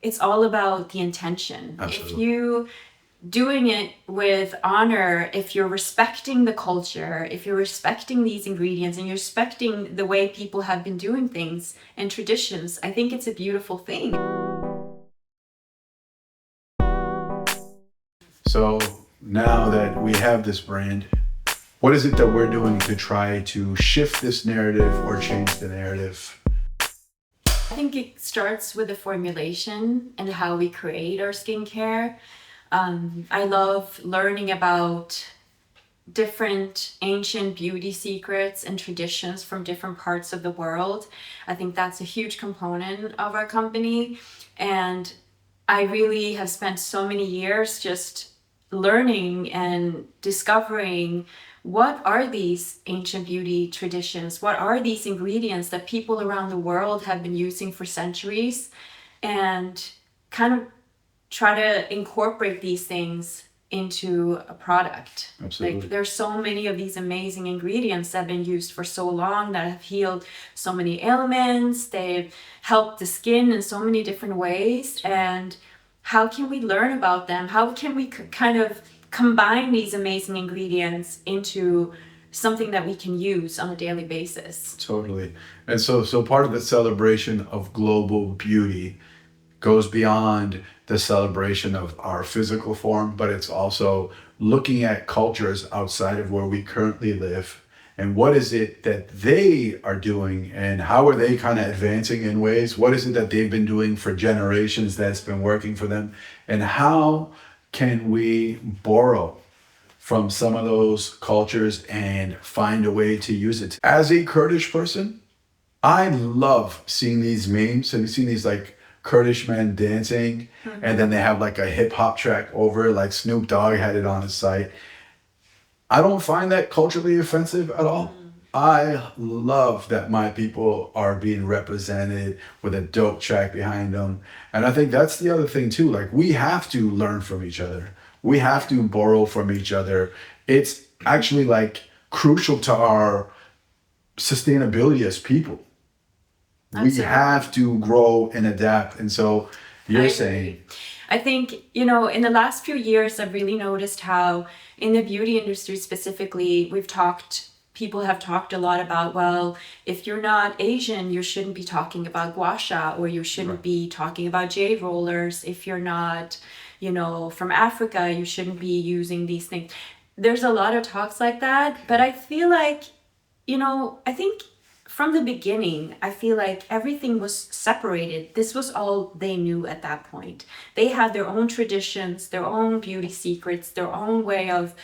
It's all about the intention. Absolutely. If you doing it with honor, if you're respecting the culture, if you're respecting these ingredients and you're respecting the way people have been doing things and traditions, I think it's a beautiful thing. So now that we have this brand, what is it that we're doing to try to shift this narrative or change the narrative? I think it starts with the formulation and how we create our skincare. I love learning about different ancient beauty secrets and traditions from different parts of the world. I think that's a huge component of our company. And I really have spent so many years just learning and discovering what are these ancient beauty traditions? What are these ingredients that people around the world have been using for centuries? And kind of try to incorporate these things into a product. Absolutely. Like there's so many of these amazing ingredients that have been used for so long that have healed so many ailments. They've helped the skin in so many different ways. And how can we learn about them? How can we kind of combine these amazing ingredients into something that we can use on a daily basis? Totally. And so part of the celebration of global beauty goes beyond the celebration of our physical form, but it's also looking at cultures outside of where we currently live and what is it that they are doing and how are they kind of advancing in ways? What is it that they've been doing for generations that's been working for them? And how can we borrow from some of those cultures and find a way to use it? As a Kurdish person, I love seeing these memes. Have you seen these like Kurdish men dancing? And then they have like a hip hop track over, like Snoop Dogg had it on his site. I don't find that culturally offensive at all. I love that my people are being represented with a dope track behind them. And I think that's the other thing too. Like we have to learn from each other. We have to borrow from each other. It's actually like crucial to our sustainability as people. Absolutely. We have to grow and adapt. And so you're saying, I think, in the last few years, I've really noticed how in the beauty industry specifically, people have talked a lot about, well, if you're not Asian, you shouldn't be talking about gua sha, or you shouldn't be talking about jade rollers. If you're not, from Africa, you shouldn't be using these things. There's a lot of talks like that, but I feel like, I think from the beginning, I feel like everything was separated. This was all they knew at that point. They had their own traditions, their own beauty secrets, their own way of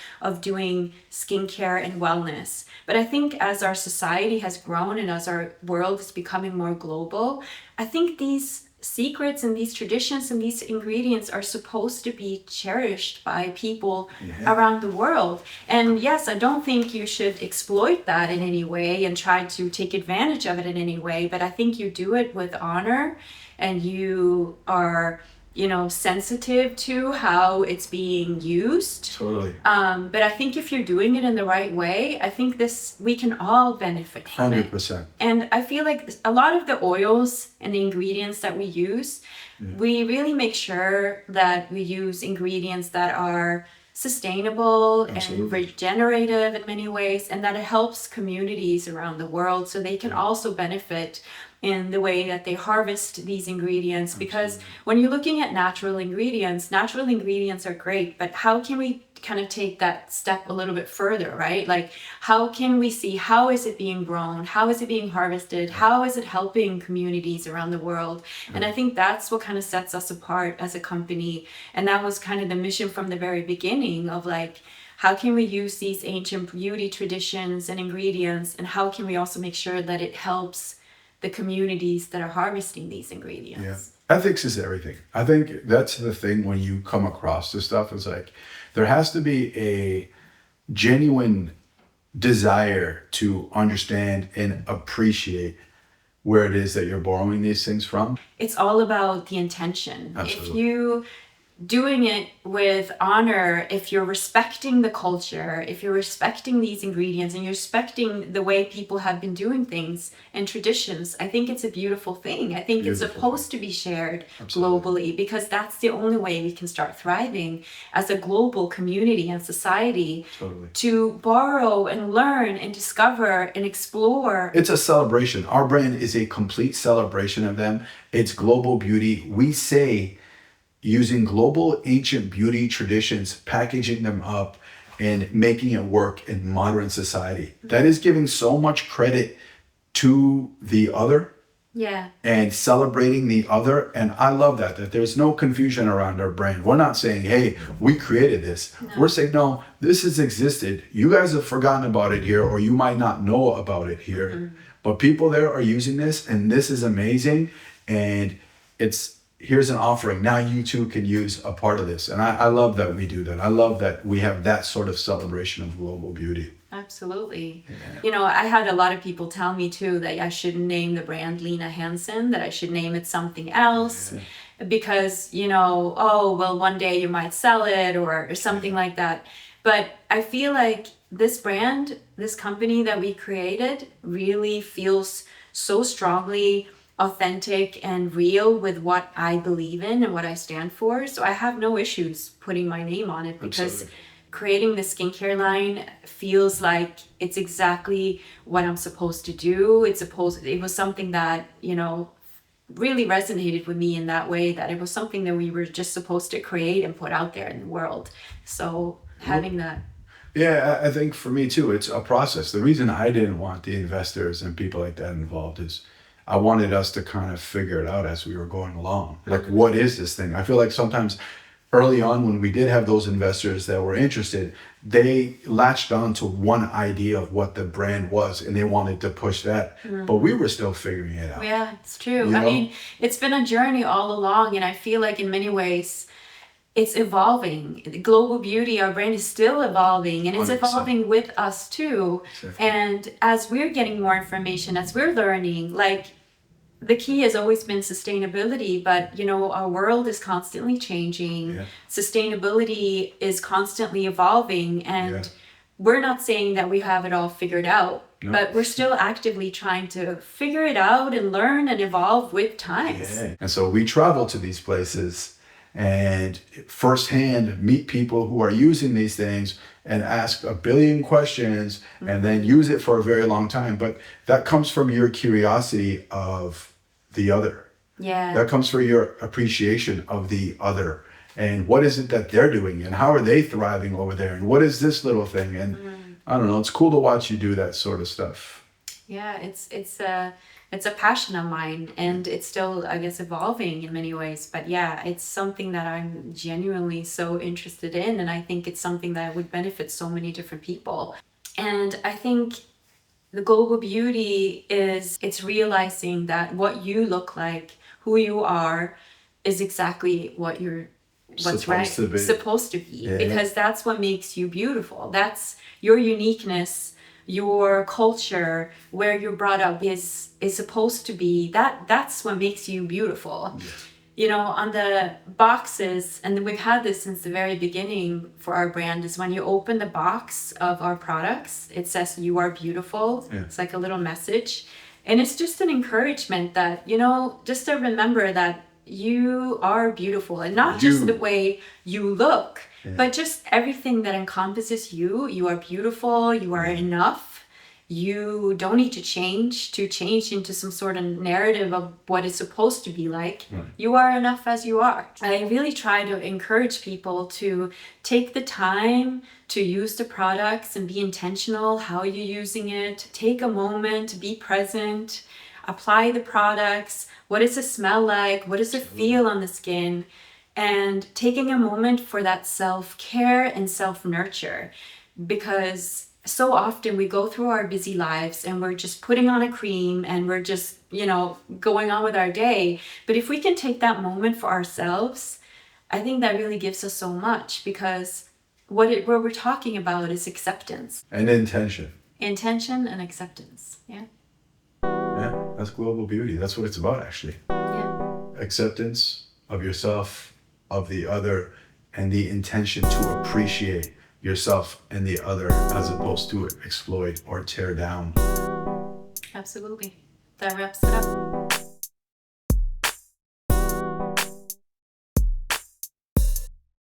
doing skincare and wellness. But I think as our society has grown and as our world is becoming more global, I think these secrets and these traditions and these ingredients are supposed to be cherished by people around the world. And yes, I don't think you should exploit that in any way and try to take advantage of it in any way, but I think you do it with honor and you are sensitive to how it's being used. totally, But I think if you're doing it in the right way, I think we can all benefit from it. 100%. And I feel like a lot of the oils and the ingredients that we use, we really make sure that we use ingredients that are sustainable Absolutely. and regenerative in many ways, and that it helps communities around the world so they can also benefit in the way that they harvest these ingredients. Because when you're looking at natural ingredients are great, but how can we kind of take that step a little bit further, right? Like how can we see how is it being grown? How is it being harvested? How is it helping communities around the world? And I think that's what kind of sets us apart as a company. And that was kind of the mission from the very beginning of like, how can we use these ancient beauty traditions and ingredients? And how can we also make sure that it helps the communities that are harvesting these ingredients? Yeah. Ethics is everything. I think that's the thing when you come across this stuff. It's like there has to be a genuine desire to understand and appreciate where it is that you're borrowing these things from. It's all about the intention. Absolutely. If you doing it with honor, if you're respecting the culture, if you're respecting these ingredients and you're respecting the way people have been doing things and traditions, I think it's a beautiful thing. I think it's supposed to be shared globally, because that's the only way we can start thriving as a global community and society. To borrow and learn and discover and explore. It's a celebration. Our brand is a complete celebration of them. It's global beauty. We say, using global ancient beauty traditions, packaging them up and making it work in modern society. That is giving so much credit to the other. Yeah. And celebrating the other. And I love that there's no confusion around our brand. We're not saying, hey, we created this. No. We're saying, no, this has existed. You guys have forgotten about it here, or you might not know about it here. Mm-hmm. But people there are using this, and this is amazing. And here's an offering. Now you too can use a part of this. And I love that we do that. I love that we have that sort of celebration of global beauty. Absolutely. Yeah. I had a lot of people tell me too that I shouldn't name the brand Lina Hanson, that I should name it something else, because, oh, well, one day you might sell it or something like that. But I feel like this brand, this company that we created, really feels so strongly authentic and real with what I believe in and what I stand for. So I have no issues putting my name on it, because creating the skincare line feels like it's exactly what I'm supposed to do. It was something that, really resonated with me in that way, that it was something that we were just supposed to create and put out there in the world. So having that. Yeah, I think for me too, it's a process. The reason I didn't want the investors and people like that involved is I wanted us to kind of figure it out as we were going along. Like, what is this thing? I feel like sometimes early on, when we did have those investors that were interested, they latched on to one idea of what the brand was, and they wanted to push that. But we were still figuring it out. Yeah, it's true. I mean, it's been a journey all along, and I feel like in many ways, it's evolving. Global beauty, our brand is still evolving, and it's 100%. Evolving with us too. Exactly. And as we're getting more information, as we're learning, the key has always been sustainability, but our world is constantly changing. Yeah. Sustainability is constantly evolving, and we're not saying that we have it all figured out, but we're still actively trying to figure it out and learn and evolve with times. Yeah. And so we travel to these places and firsthand meet people who are using these things and ask a billion questions and then use it for a very long time. But that comes from your curiosity of the other. Yeah. That comes from your appreciation of the other. And what is it that they're doing, and how are they thriving over there? And what is this little thing? And I don't know, it's cool to watch you do that sort of stuff. Yeah, it's a passion of mine, and it's still, I guess, evolving in many ways. But yeah, it's something that I'm genuinely so interested in, and I think it's something that would benefit so many different people. And I think the global beauty it's realizing that what you look like, who you are, is exactly what's supposed to be. Yeah. Because that's what makes you beautiful. That's your uniqueness. Your culture, where you're brought up, is supposed to be that's what makes you beautiful. Yeah. On the boxes, and we've had this since the very beginning for our brand, is when you open the box of our products, it says you are beautiful. Yeah. It's like a little message, and it's just an encouragement that just to remember that you are beautiful, and not just the way you look. Yeah. But just everything that encompasses you. You are beautiful. You are enough. You don't need to change into some sort of narrative of what it's supposed to be like. Right. You are enough as you are. I really try to encourage people to take the time to use the products and be intentional how you're using it. Take a moment, be present, apply the products. What does it smell like? What does it feel on the skin? And taking a moment for that self-care and self-nurture, because so often we go through our busy lives and we're just putting on a cream and we're just, going on with our day. But if we can take that moment for ourselves, I think that really gives us so much, because what we're talking about is acceptance. And intention. Intention and acceptance, yeah. Yeah, that's global beauty. That's what it's about, actually. Yeah. Acceptance of yourself of the other and the intention to appreciate yourself and the other as opposed to exploit or tear down. Absolutely. That wraps it up.